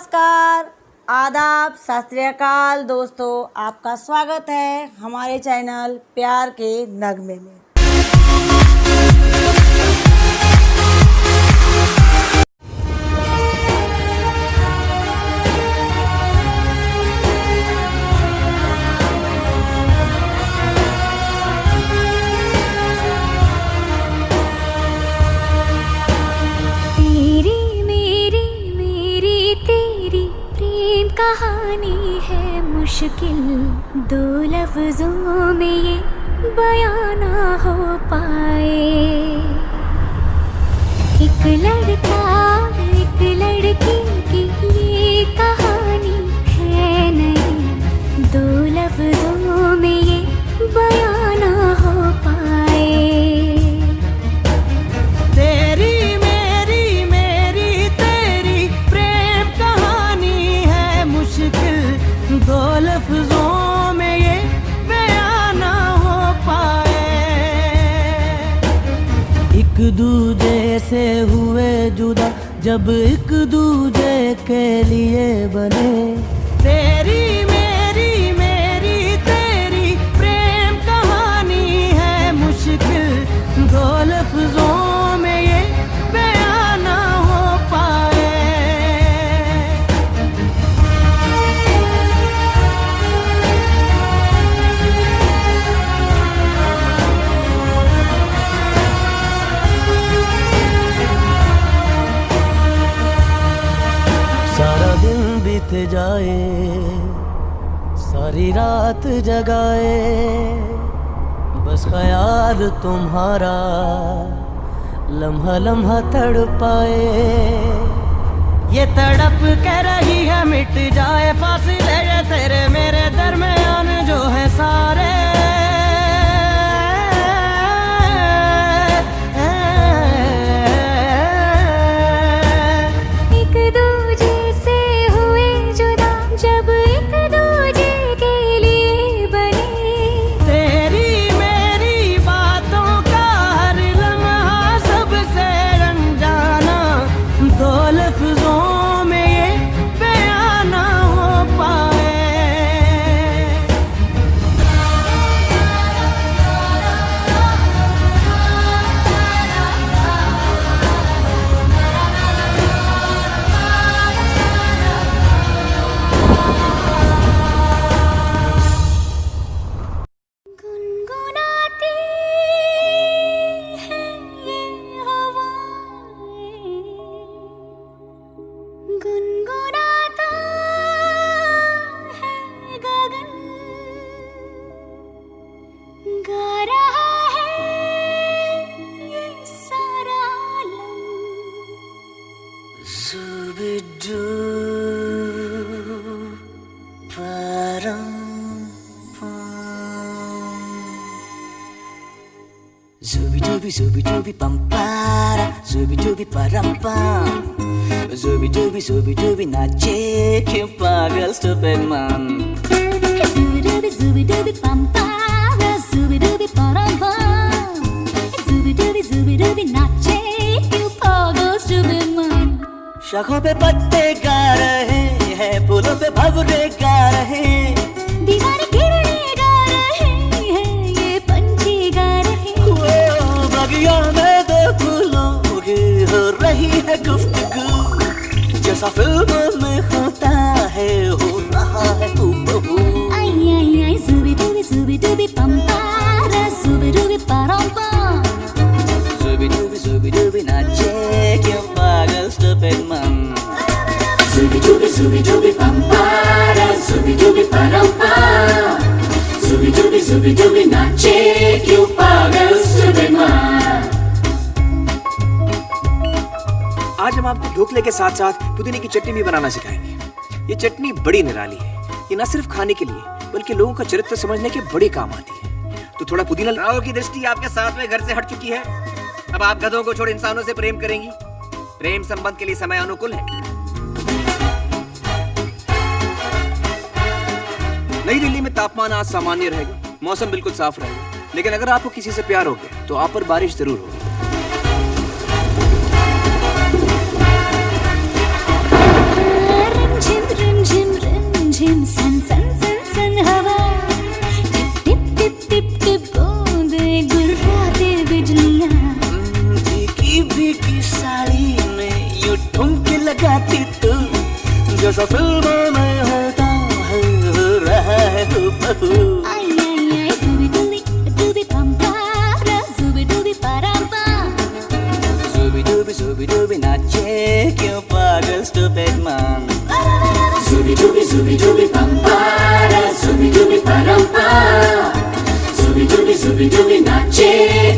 नमस्कार, आदाब, सत श्री अकाल दोस्तों, आपका स्वागत है हमारे चैनल प्यार के नगमे में। कहानी है मुश्किल, दो लफ्जों में ये बयां ना हो पाए। एक लड़का एक लड़की की ये कहानी है नहीं, दो लफ्जों में ये बयां ना हो पाए। तेरी मेरी मेरी तेरी प्रेम कहानी है मुश्किल, दो लफ्जों में ये बयां ना हो पाए। एक दूजे से हुए जुदा जब एक दूजे के लिए बने। तेरी मेरी मेरी तेरी प्रेम कहानी है मुश्किल, दो लफ्जों में ये बयां ना हो पाए। सारा दिन बीत जाए, सारी रात जगाए, बस ख्याल तुम्हारा लम्हा लम्हा तड़पाए। ये तड़प के रही है मिट जाए फासले ये तेरे मेरे दरमियान जो है सारे। एक दूजे से हुए जुदा जब एक दूजे के लिए बने। तेरी मेरी बातों का हर लम्हा सबसे अनजाना, दो लफ्जों में ये बयां ना हो पाए। गुनगुनाती है ये हवाएं, गुनगुनाता है गगन, गा रहा है ये सारा आलम। Zubidu param pam, zubi pampara, zubi param pam, zubi nache क्यों पागल stupid man. Zubi pampara, zubi paramba, zubi nache क्यों पागल stupid man. शाखों पे पत्ते गा रहे हैं, फूलों पे भंवरे गा रहे हैं। दीवार किरणें गा रहे हैं, ये पंछी गा रहे हैं। वो बगिया में दो फूलों की हो रही है गुफ्तगू, जैसा फिल्मों में होता है हो रहा है हूबहू। आई आई आई zubi pampara, zubi paramba, Zubi nache क्यों पागल stupid man. zubi pampara, zubi paramba, zubi nache क्यों पागल stupid man. आज हम आपको ढोकले के साथ साथ पुदीने की चटनी भी बनाना सिखाएंगे। ये चटनी बड़ी निराली है, ये न सिर्फ खाने के लिए बल्कि लोगों का चरित्र समझने के बड़े काम आती है। तो थोड़ा पुदीना। राव की दृष्टि आपके 7वें घर से हट चुकी है, अब आप गधों को छोड़ इंसानों से प्रेम करेंगी। प्रेम संबंध के लिए समय अनुकूल है। नई दिल्ली में तापमान आज सामान्य रहेगा, मौसम बिल्कुल साफ रहेगा, लेकिन अगर आपको किसी से प्यार हो गया तो आप पर बारिश जरूर होगी। रिमझिम सन सन सन सन हवा, टिप टिप टिप टिप बूंदे गुर्राते बिजलियां। भीगी भीगी साड़ी में यूं ठुमके लगाती तू, जैसा फिल्मों में होता है हो रहा है हूबहू। आई आई आई जुबी डूबी पंपारा, जुबी डूबी परापा। जुबी डूबी नाचे क्यों पागल stupid man। Zubi dubi pampara, zubi dubi parampa, zubi dubi nache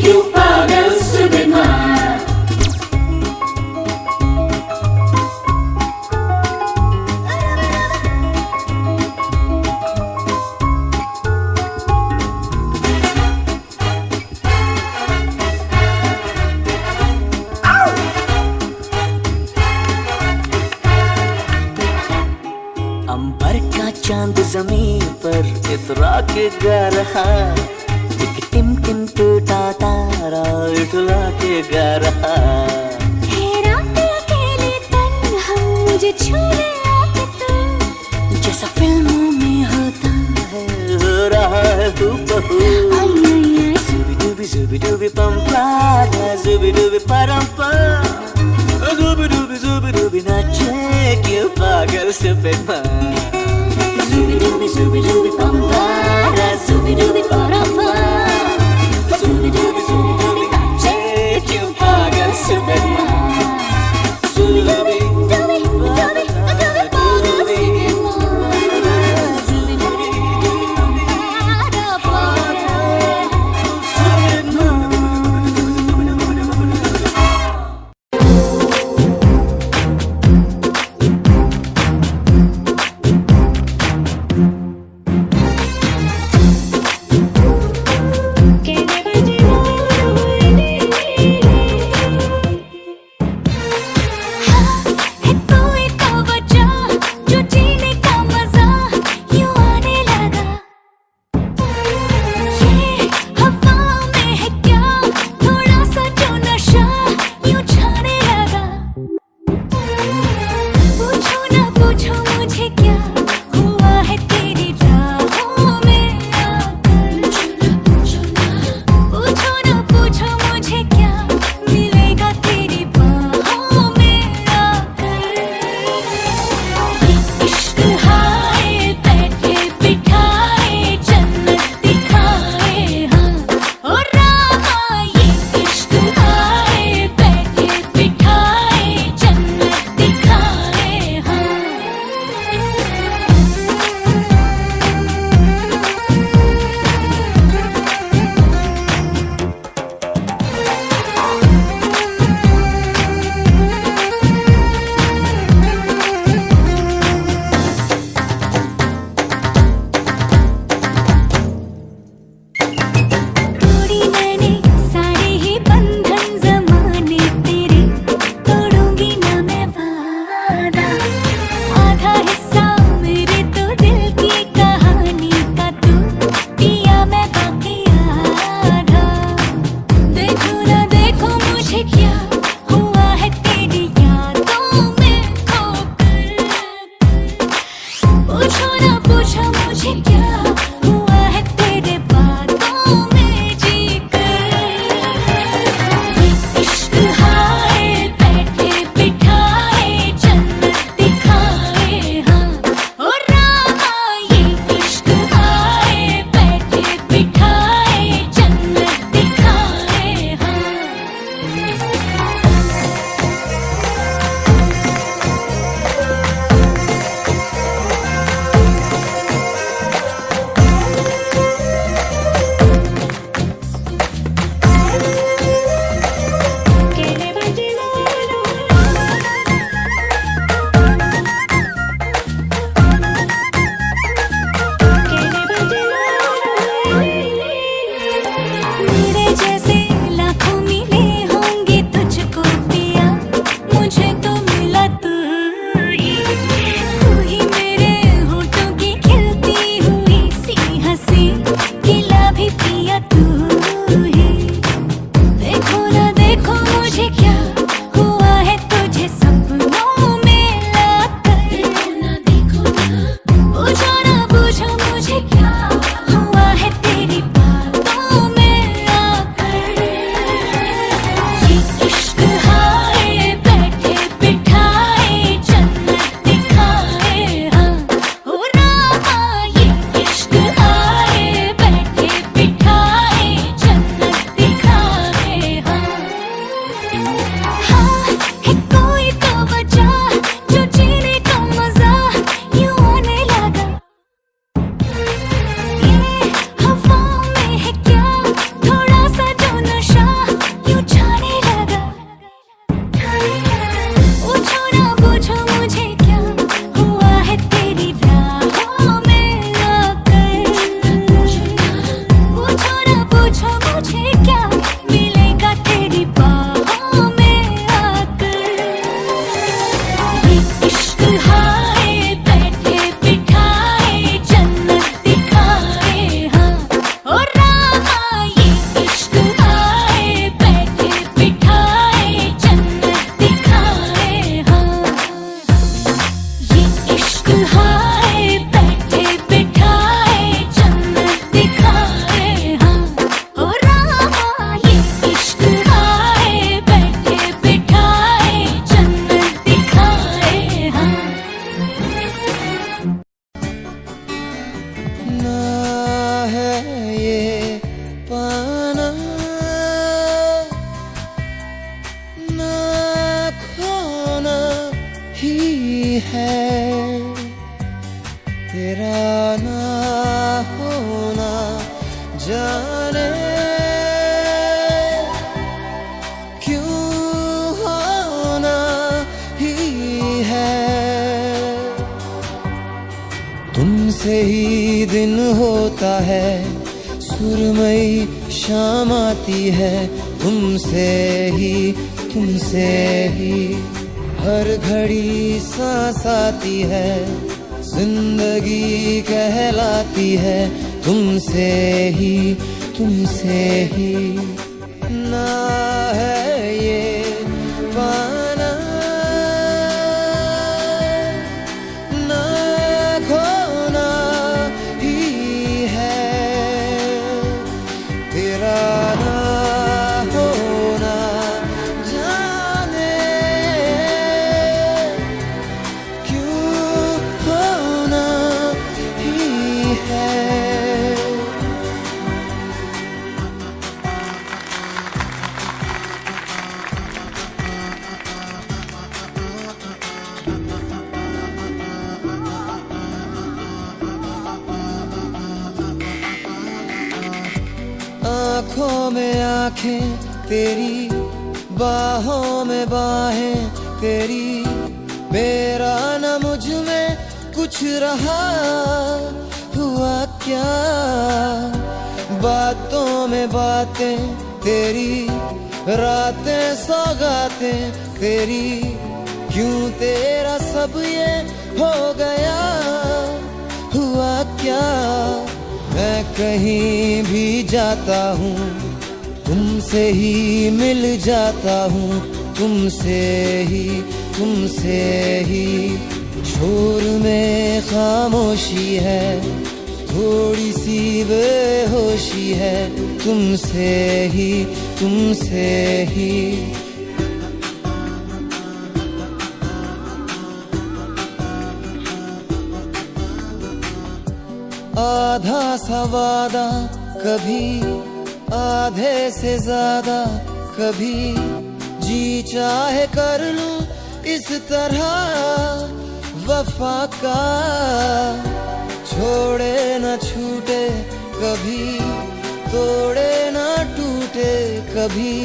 क्यों पागल stupid man। अंबर का चांद जमीन पर इतरा के गा रहा, एक टिम टिम टूटा तारा इतरा के गा रहा। है रात अकेले तन्हा मुझे छूने आके तू, जैसा फिल्मों में होता है हो रहा है हूबहू। आई आई आई जुबी डूबी पंपारा, जुबी डूबी परम्पा, जुबी डूबी नाचे क्यों पागल stupid man। zubi dubi pampara, zubi dubi parampa, zubi dubi nache क्यों पागल stupid man। dubi dubi dubi dubi pagal stupid man, zubi dubi pampara pagal stupid man। है कोई तो वजह जो जीने का मजा यूं आने लगा। ये हवा में है क्या थोड़ा सा जो नशा यूं छाने लगा। पूछो ना पूछो मुझे क्या हुआ है तेरी राहों में आकर। पूछो ना पूछो मुझे क्या मिलेगा तेरी बाहों में आकर। ये इश्क हाय बैठे बिठाए जन्नत दिखाए हाँ ओ रामा। ये इश्क हाय बैठे बिठाए जन्नत दिखाए हाँ। तोड़ी मैंने सारे ही बंधन ज़माने तेरे, तोड़ूंगी ना मैं वादा। आधा हिस्सा मेरे तो दिल की कहानी का तू पिया मैं बाकी आधा। देखो ना देखो मुझे क्या हुआ है तेरी यादों में खोकर। पूछो ना पूछो मुझे क्या हुआ है तेरे बातों में जीकर। ये इश्क हाय बैठे बिठाए जन्नत दिखाए हाँ ओ रामा। ये इश्क हाय बैठे बिठाए जन्नत दिखाए हाँ। मेरे जैसे लाखों मिले होंगे तुझको पिया, मुझे तो मिला तू ही मेरे होठों की खिलती हुई सी हंसी, खिला भी पिया तू ही। देखो ना देखो मुझे क्या हुआ है तुझे सपनों में लाकर। देखो ना देखो ना पूछो है तेरा ना होना जाने क्यों होना ही है। तुमसे ही दिन होता है, सुरमई शाम आती है, तुमसे ही हर घड़ी सांस आती है, जिंदगी कहलाती है, तुमसे ही ना है ये पाना ना खोना ही है तेरा ना होना जाने क्यों होना ही है। आँखों में आँखें तेरी, बाहों में बाहें तेरी, मेरा न मुझ में कुछ रहा हुआ क्या। बातों में बातें तेरी, रातें सौगातें तेरी, क्यों तेरा सब ये हो गया हुआ क्या। मैं कहीं भी जाता हूँ, तुमसे ही मिल जाता हूँ, तुमसे ही शोर में खामोशी है, थोड़ी सी बेहोशी है, तुमसे ही आधा सा वादा कभी, आधे से ज्यादा कभी, जी चाहे कर लूं इस तरह वफा का। छोड़े न छूटे कभी, तोड़े न टूटे कभी,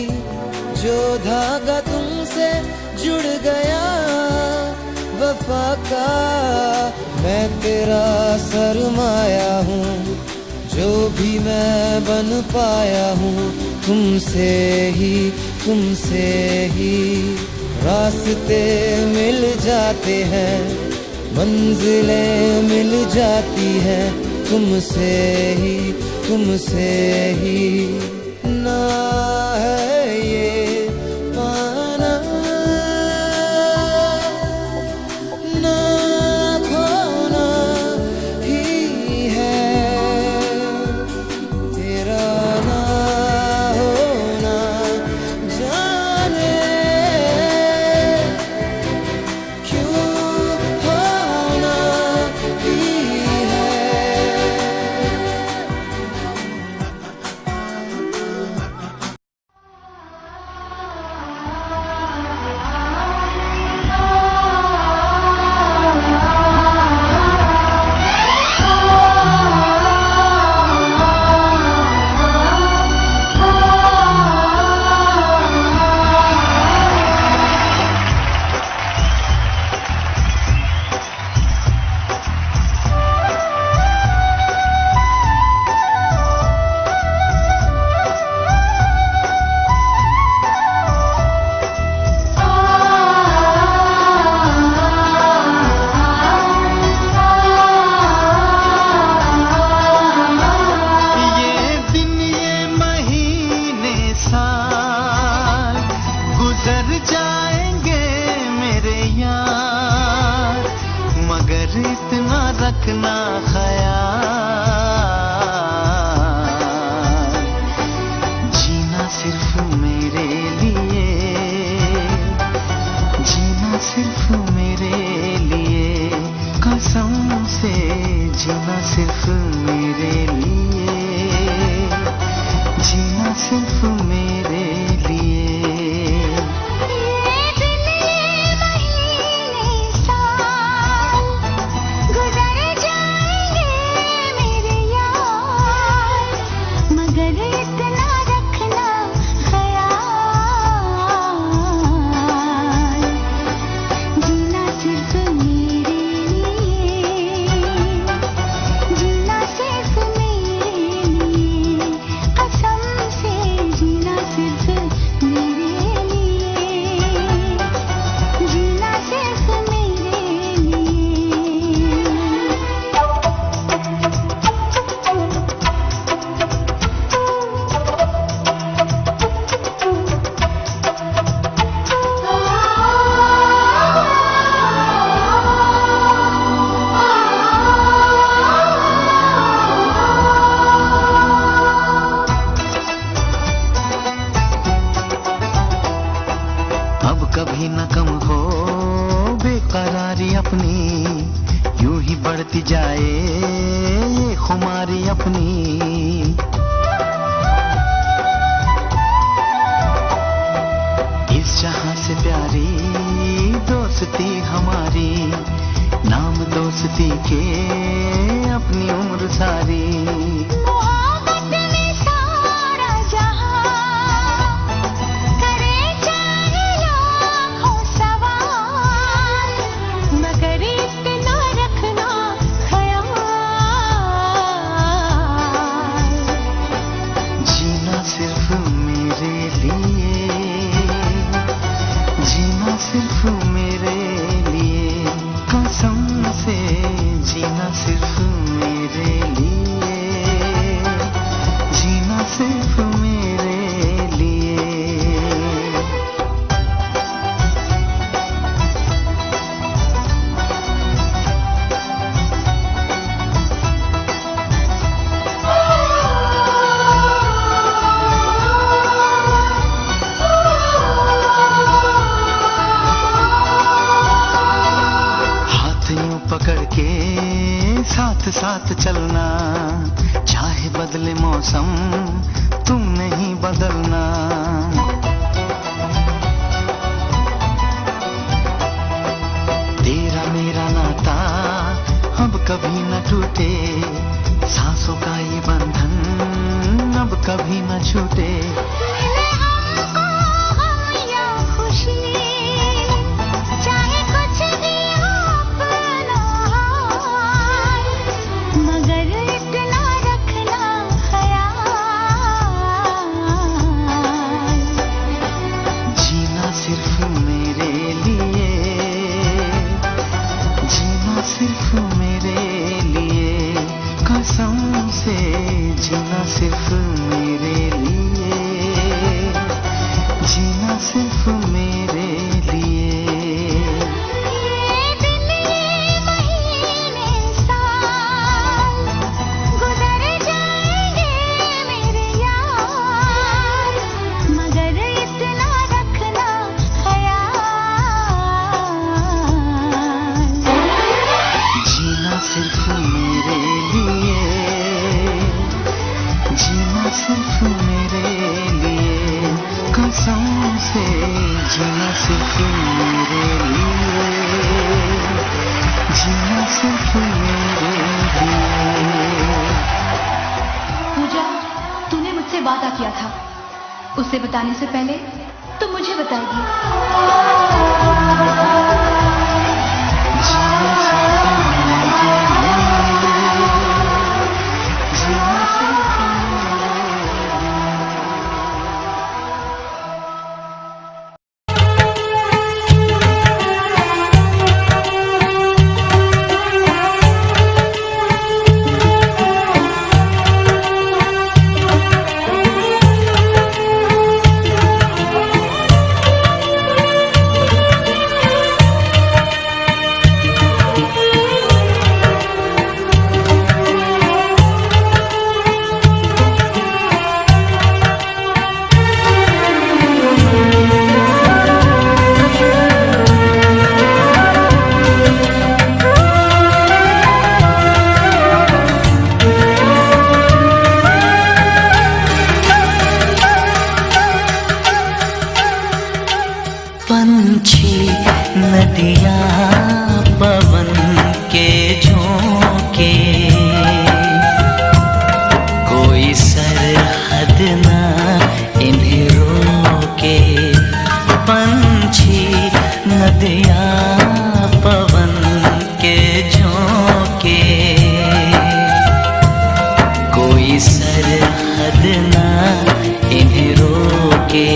जो धागा तुमसे जुड़ गया वफा का। मैं तेरा सरमाया हूँ, जो भी मैं बन पाया हूँ, तुमसे ही रास्ते मिल जाते हैं, मंजिलें मिल जाती हैं, तुमसे ही ना है ये पाना ना खोना ही है तेरा ना होना जाने क्यों होना ही है। इतना रखना ख्याल, जीना सिर्फ मेरे लिए, जीना सिर्फ मेरे लिए, कसम से जीना सिर्फ मेरे लिए, जीना सिर्फ मेरे लिए। ये दिन ये महीने साल कभी न कम हो बेकरारी अपनी, यूं ही बढ़ती जाए ये खुमारी अपनी। इस जहां से प्यारी दोस्ती हमारी, नाम दोस्ती के अपनी उम्र सारी। मोहब्बत में सारा जहां करे चाहे लाखों सवाल, मगर इतना रखना ख्याल, जीना सिर्फ मेरे लिए, जीना सिर्फ मेरे लिए, कसम से जीना सिर्फ मेरे लिए, जीना सिर्फ मेरे लिए। हाथ यूं पकड़ के साथ साथ चलना, चाहे बदले मौसम तुम नहीं बदलना। तेरा मेरा नाता अब कभी न टूटे, सांसों का ये बंधन अब कभी न छूटे। मिले हमको गम या खुशी, चाहे कुछ भी हो अपना हाल, मगर इतना रखना ख्याल, जीना सिर्फ मेरे लिए, जीना सिर्फ मेरे लिए, कसम से जीना सिर्फ मेरे लिए, जीना सिर्फ मेरे लिए। ये दिन ये महीने साल गुजर जाएंगे मेरे यार, मगर इतना रखना ख्याल, जीना सिर्फ मेरे लिए, जीना सिर्फ मेरे लिए, कसम से जीना सिर्फ मेरे लिए, जीना सिर्फ मेरे लिए। पूजा, तूने मुझसे वादा किया था, उसे बताने से पहले तुम मुझे बताएगी। जीना सिर्फ मेरे लिए, जीना सिर्फ पंछी नदियाँ पवन के झोंके, कोई सरहद ना इन्हें रोके। पंछी नदियाँ पवन के झोंके, कोई सरहद ना इन्हें रोके।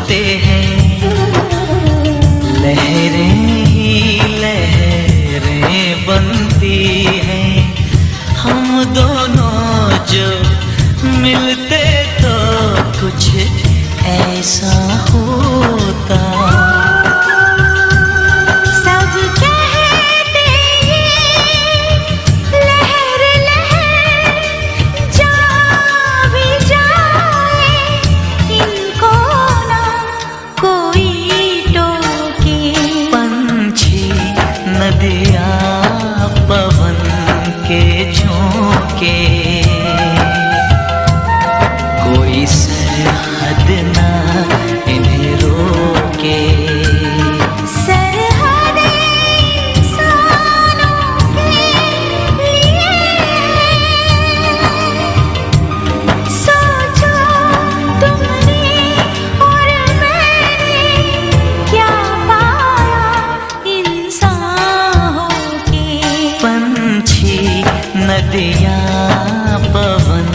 छूते हैं लहरें ही लहरें बनती हैं। हम दोनों जो मिलते तो कुछ ऐसा होता। सब कहते हैं लहर लहर जा भी जाए, इनको ना कोई टोके। पंछी नदियाँ पवन के झोंके, कोई सरहद ना इन्हें रोके। सरहदें इंसानों के लिए, सोचो तुमने और मैंने क्या पाया इंसान होके। पंछी नदियाँ पवन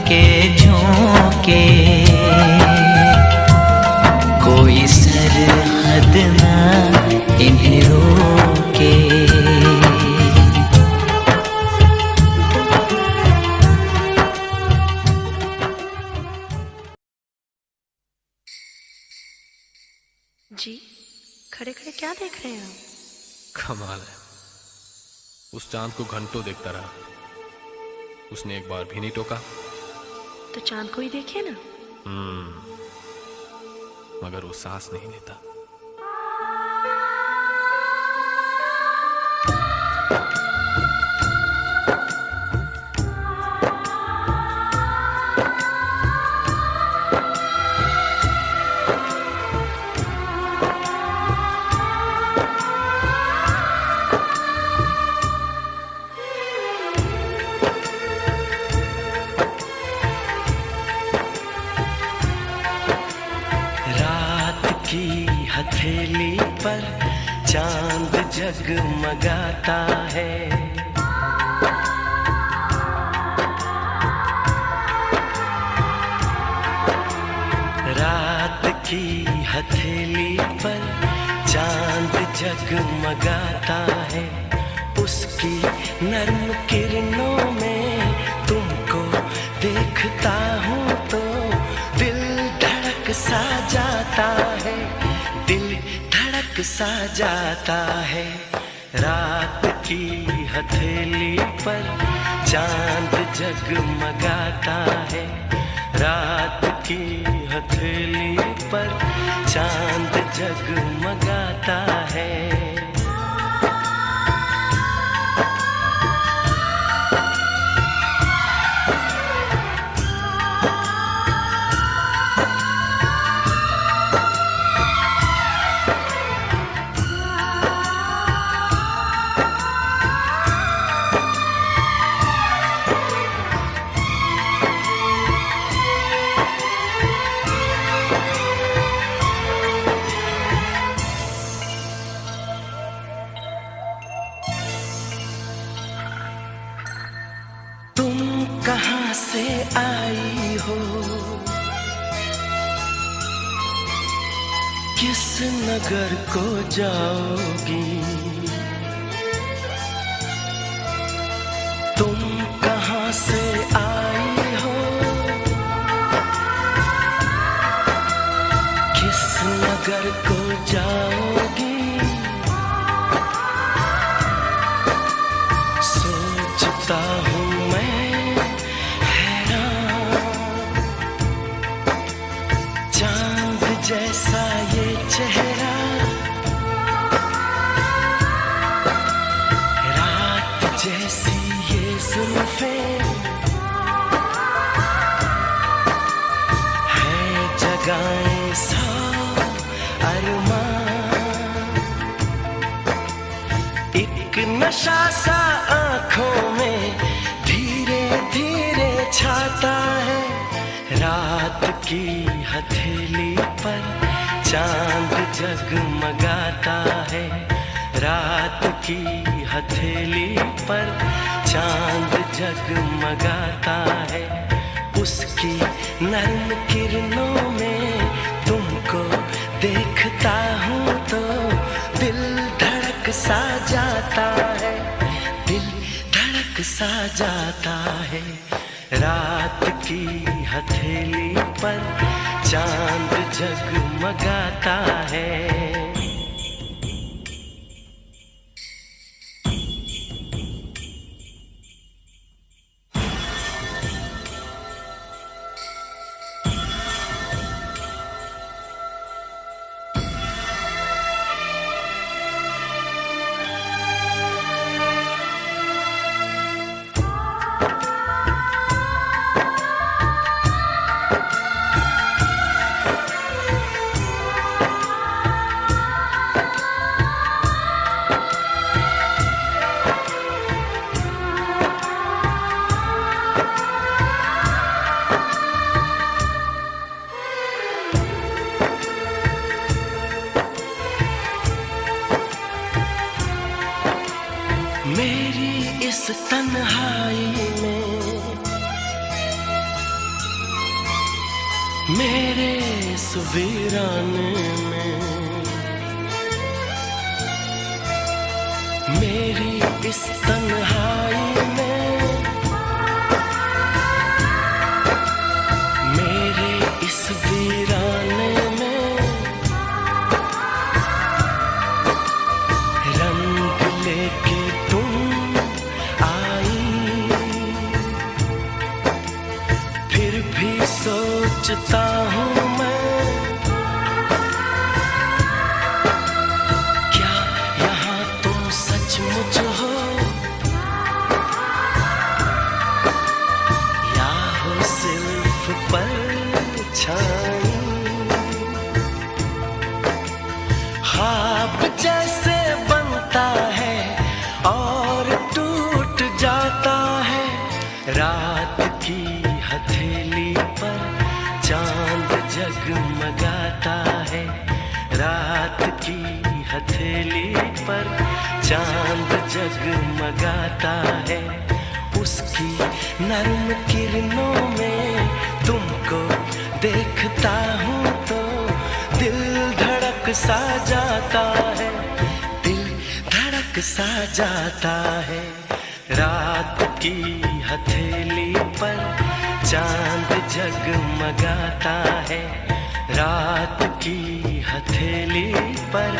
के झोंके, कोई सरहद ना इन्हें रोके। जी खड़े खड़े क्या देख रहे हैं आप? कमाल है, उस चांद को घंटों देखता रहा, उसने एक बार भी नहीं टोका। तो चांद को ही देखिए ना। मगर वो सांस नहीं लेता। हथेली पर चांद जगमगाता है। रात की हथेली पर चांद जगमगाता है। उसकी नर्म किरणों में तुमको देखता हूँ तो दिल धड़क सा जाता है, दिल धड़क सा जाता है। रात की हथेली पर चांद जगमगाता है। रात की हथेली पर चांद जगमगाता है। कहाँ से आई हो, किस नगर को जाओगी? तुम कहाँ से आई हो, किस नगर को जाओगी? सोचता हूँ मैं जैसा ये चेहरा, रात जैसी ये जुल्फें, है जगाएं सा अरमान। एक नशा सा आँखों में धीरे धीरे छाता है। रात की हथेली पर चांद जगमगाता है। रात की हथेली पर चांद जगमगाता है। उसकी नर्म किरणों में तुमको देखता हूँ तो दिल धड़क सा जाता है, दिल धड़क सा जाता है। रात की हथेली पर चांद जगमगाता है। मेरी इस तन्हाई में, मेरे इस वीराने में, मेरी इस तन्हाई में, मेरे इस वीराने में रंग लेके तुम आई। फिर भी सोचता हूँ मैं, क्या यहाँ तुम सचमुच हो या हो सिर्फ परछाई। ख्वाब जैसे बनता है और टूट जाता है। रात की हथेली पर चांद जगमगाता है, रात की हथेली पर चांद जगमगाता है। उसकी नर्म किरणों में तुमको देखता हूँ तो दिल धड़क सा जाता है, दिल धड़क सा जाता है। रात की हथेली पर चांद जगमगाता है, रात की हथेली पर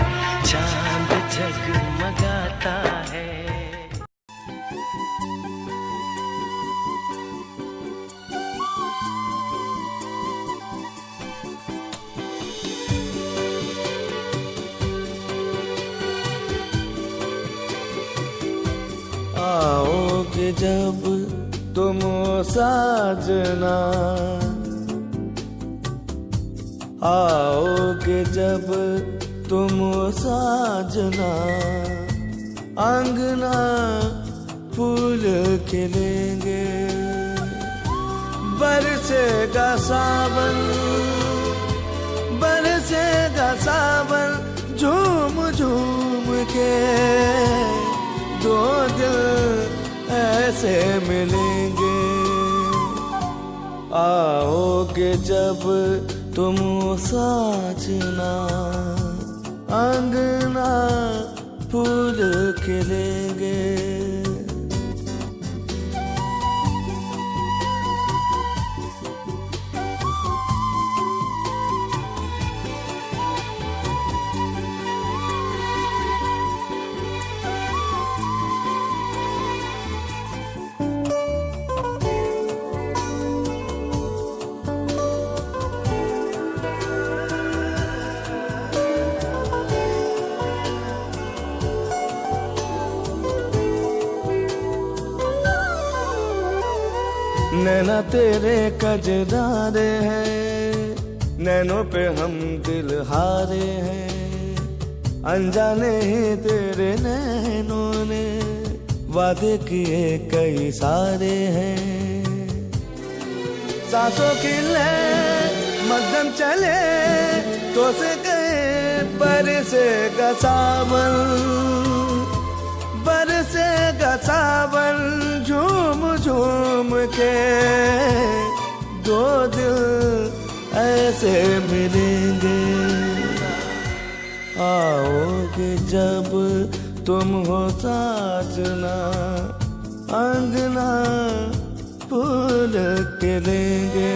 चांद जगमगाता है। आओगे जब तुम साजना, आओगे जब तुम साजना, अंगना फूल खिलेंगे, बरसेगा सावन, बरसेगा सावन, झूम झूम के दो दिल ऐसे मिलेंगे। आओगे जब तुम साजना, अंगना फूल खिलेंगे। नैना तेरे कजरारे हैं, नैनों पे हम दिल हारे हैं। अनजाने ही तेरे नैनों ने वादे किए कई सारे हैं। सांसों की ले मध्यम चले तो से गए बरसेगा सावन, बरसेगा सावन, झूम झूम के दो दिल ऐसे मिलेंगे। आओगे जब तुम हो साजना, अंगना फूल के लेंगे।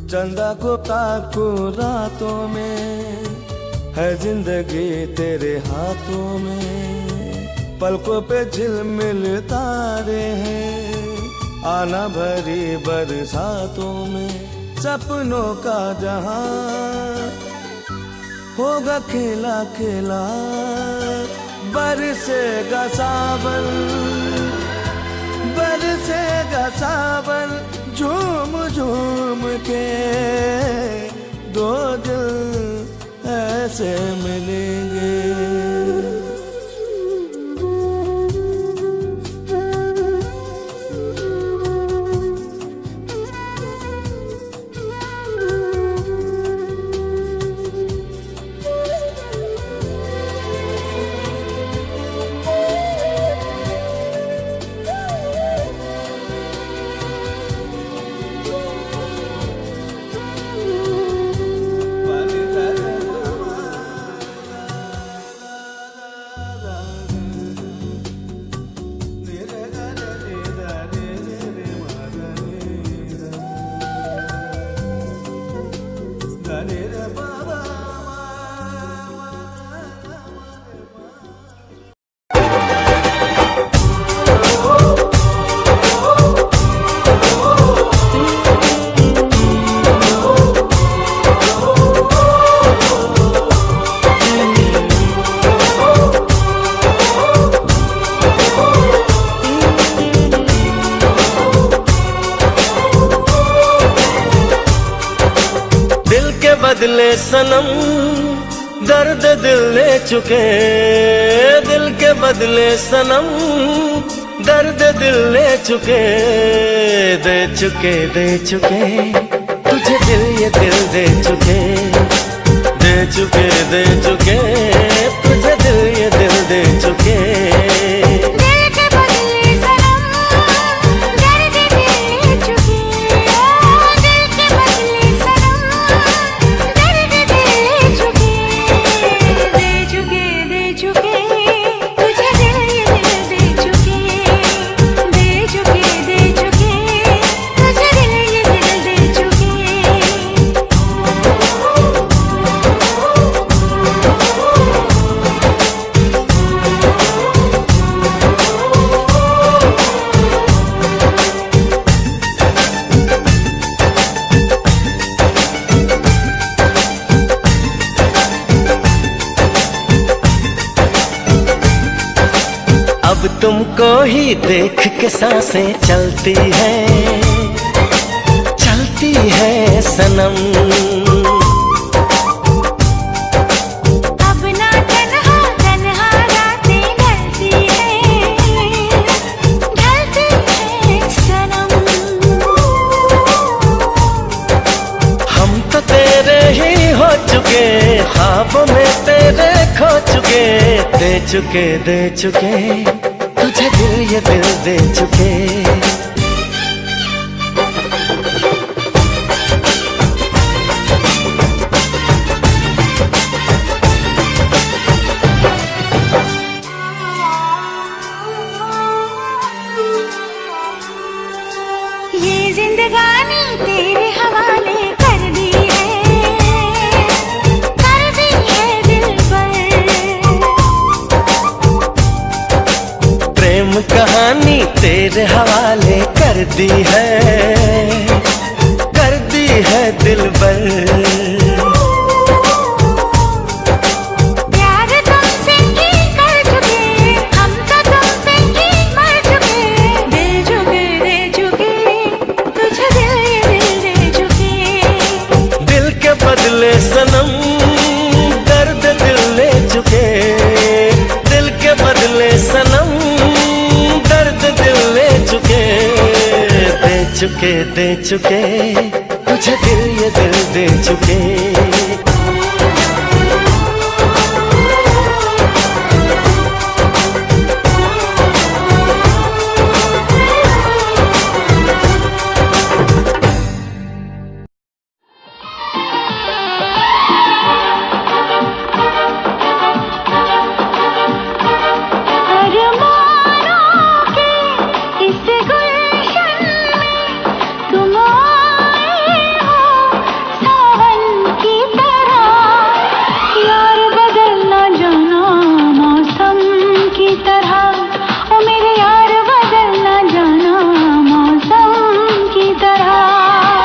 चंदा को ताको रातों में, है जिंदगी तेरे हाथों में। पलकों पे झिलमिल तारे हैं, आना भरी बरसातों में। सपनों का जहां होगा खेला खेला, बरसेगा सावन, बरसेगा सावन। झूम झूम के दो दिल ऐसे मिलेंगे। बदले सनम दर्द दिल ले चुके, दिल के बदले सनम दर्द दिल ले चुके। दे चुके तुझे दिल ये दिल दे चुके, दे चुके तुझे दिल ये दिल दे चुके। अब तुमको ही देख के सांसें चलती है सनम। अब ना तन्हा रातें ढलती है सनम। हम तो तेरे ही हो चुके, ख्वाबों में तेरे खो चुके। दे चुके तुझे दिल ये दिल दे चुके। ये जिंदगानी तेरे हवाले कर दी है दिल पर। प्रेम कहानी तेरे हवाले कर दी है दिल पर। दिल चुके चुके तुझे दिल ये दिल दे चुके।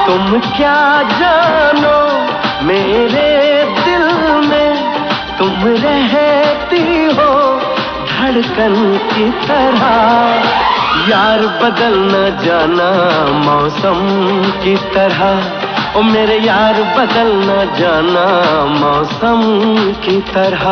तुम क्या जानो मेरे दिल में, तुम रहती हो धड़कन की तरह। यार बदल न जाना मौसम की तरह, ओ मेरे यार बदल न जाना मौसम की तरह।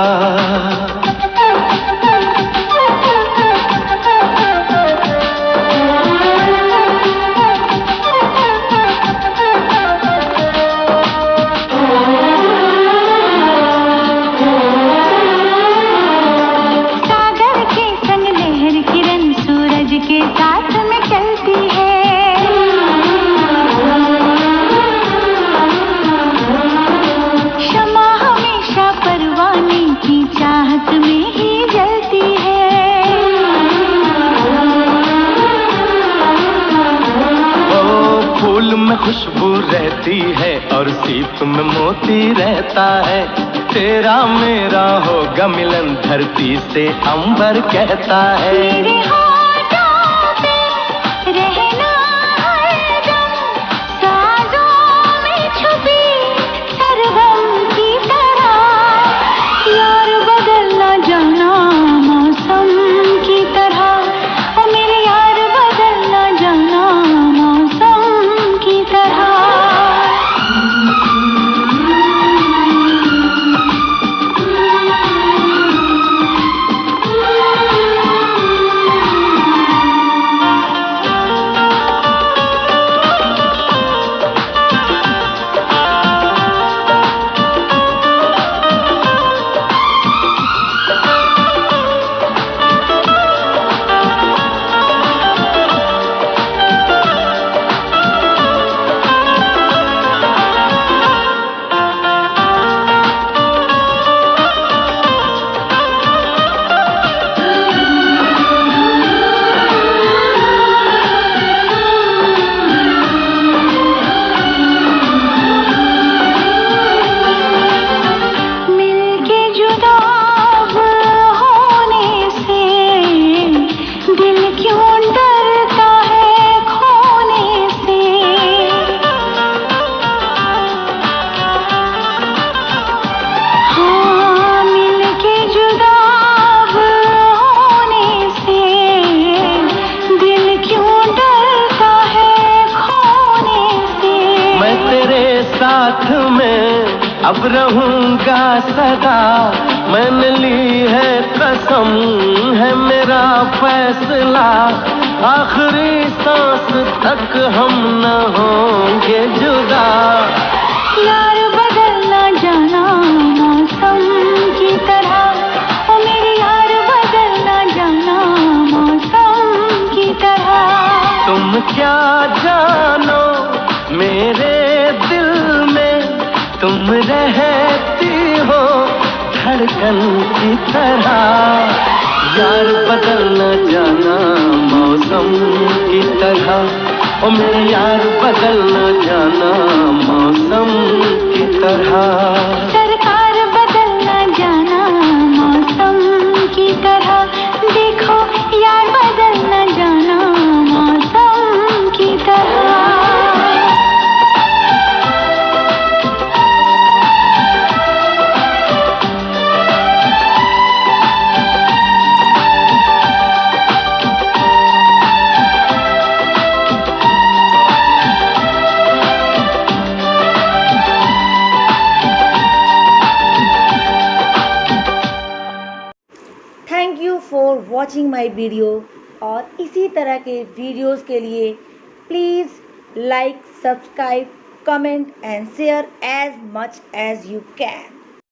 खुशबू रहती है और सीप में मोती रहता है। तेरा मेरा होगा मिलन धरती से अंबर कहता है। मेरे होठों पे रहना हरदम, साजों में छुपी सरगम की तरह। यार बदल न जाना मौसम की तरह, ओ मेरे यार बदल न जाना मौसम की तरह। अब रहूंगा सदा, मैंने ली है कसम, है मेरा फैसला। आखिरी सांस तक हम न होंगे जुदा। यार बदल न जाना मौसम की तरह, ओ मेरे यार बदल न जाना मौसम की तरह। तुम क्या जानो मेरे दिल में, तुम रहती हो धड़कन की तरह। यार बदल न जाना मौसम की तरह, ओ मेरे यार बदल न जाना मौसम की तरह। सरकार बदल न जाना मौसम की तरह, देखो यार बदल न जाना मौसम की तरह। Thank you for watching my video. और इसी तरह के वीडियोज़ के लिए please like, subscribe, comment and share as much as you can.